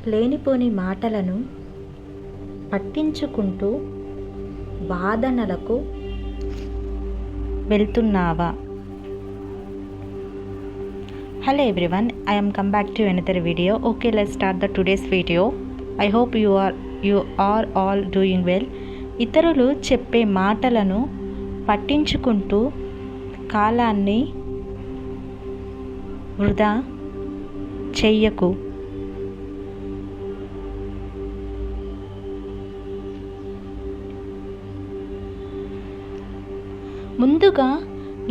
లేనిపోని మాటలను పట్టించుకుంటూ వాదనలకు వెళ్తున్నావా? Hello everyone, I am come back to another video. Okay, let's start the today's video. I hope you are all doing well. ఇతరులు చెప్పే మాటలను పట్టించుకుంటూ కాలాన్ని వృధా చెయ్యకు. ముందుగా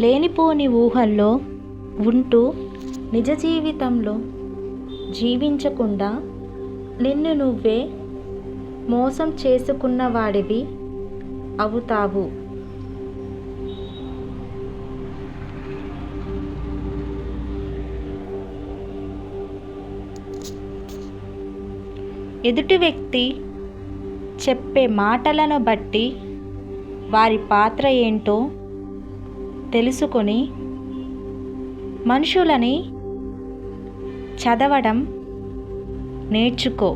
లేనిపోని ఊహల్లో ఉంటూ నిజ జీవితంలో జీవించకుండా నిన్ను నువ్వే మోసం చేసుకున్నవాడివి అవుతావు. ఎదుటి వ్యక్తి చెప్పే మాటలను బట్టి వారి పాత్ర ఏంటో తెలుసుకొని మనుషులని చదవడం నేర్చుకో.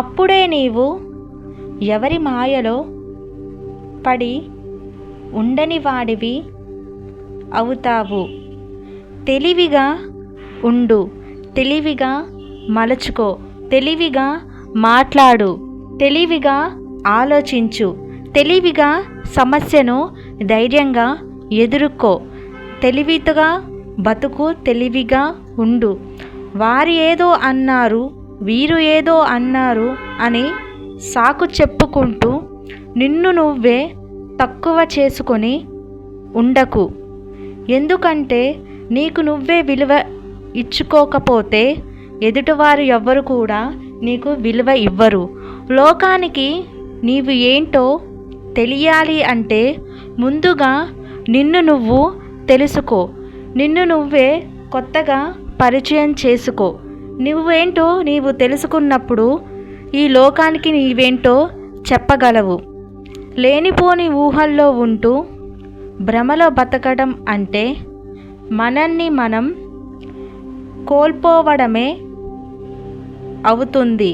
అప్పుడే నీవు ఎవరి మాయలో పడి ఉండని వాడివి అవుతావు. తెలివిగా ఉండు, తెలివిగా మలుచుకో, తెలివిగా మాట్లాడు, తెలివిగా ఆలోచించు, తెలివిగా సమస్యను ధైర్యంగా ఎదుర్కో, తెలివిగా బతుకు, తెలివిగా ఉండు. వారు ఏదో అన్నారు, వీరు ఏదో అన్నారు అని సాకు చెప్పుకుంటూ నిన్ను నువ్వే తక్కువ చేసుకొని ఉండకు. ఎందుకంటే నీకు నువ్వే విలువ ఇచ్చుకోకపోతే ఎదుటివారు ఎవ్వరు కూడా నీకు విలువ ఇవ్వరు. లోకానికి నీవు ఏంటో తెలియాలి అంటే ముందుగా నిన్ను నువ్వు తెలుసుకో. నిన్ను నువ్వే కొత్తగా పరిచయం చేసుకో. నువ్వేంటో నీవు తెలుసుకున్నప్పుడు ఈ లోకానికి నీవేంటో చెప్పగలవు. లేనిపోని ఊహల్లో ఉంటూ భ్రమలో బతకడం అంటే మనల్ని మనం కోల్పోవడమే అవుతుంది.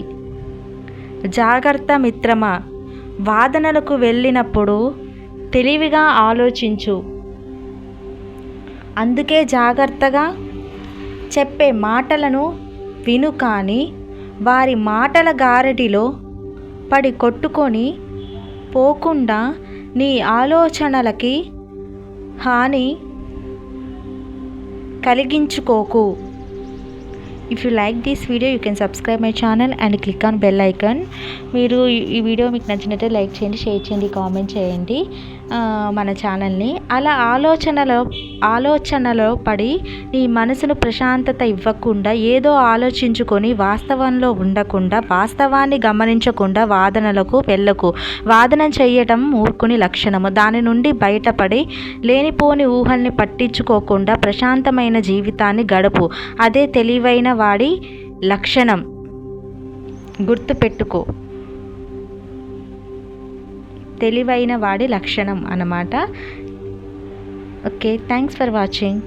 జాగ్రత్త మిత్రమా, వాదనలకు వెళ్ళినప్పుడు తెలివిగా ఆలోచించు. అందుకే జాగ్రత్తగా చెప్పే మాటలను విను, కానీ వారి మాటల గారడిలో పడి కొట్టుకొని పోకుండా నీ ఆలోచనలకి హాని కలిగించుకోకు. If you like this video, you can subscribe my channel and click on bell icon. మీరు ఈ వీడియో మీకు నచ్చినట్లయితే లైక్ చేయండి, షేర్ చేయండి, కామెంట్ చేయండి మన ఛానల్ని. అలా ఆలోచనలో పడి నీ మనసును ప్రశాంతత ఇవ్వకుండా ఏదో ఆలోచించుకొని వాస్తవంలో ఉండకుండా, వాస్తవాన్ని గమనించకుండా వాదనలకు వెళ్ళకు. వాదన చేయటం మూర్ఖుని లక్షణము. దాని నుండి బయటపడి లేనిపోని ఊహల్ని పట్టించుకోకుండా ప్రశాంతమైన జీవితాన్ని గడుపు. అదే తెలివైన వాడి లక్షణం. గుర్తుపెట్టుకో, తెలివైన వాడి లక్షణం అన్నమాట. Okay, thanks for watching.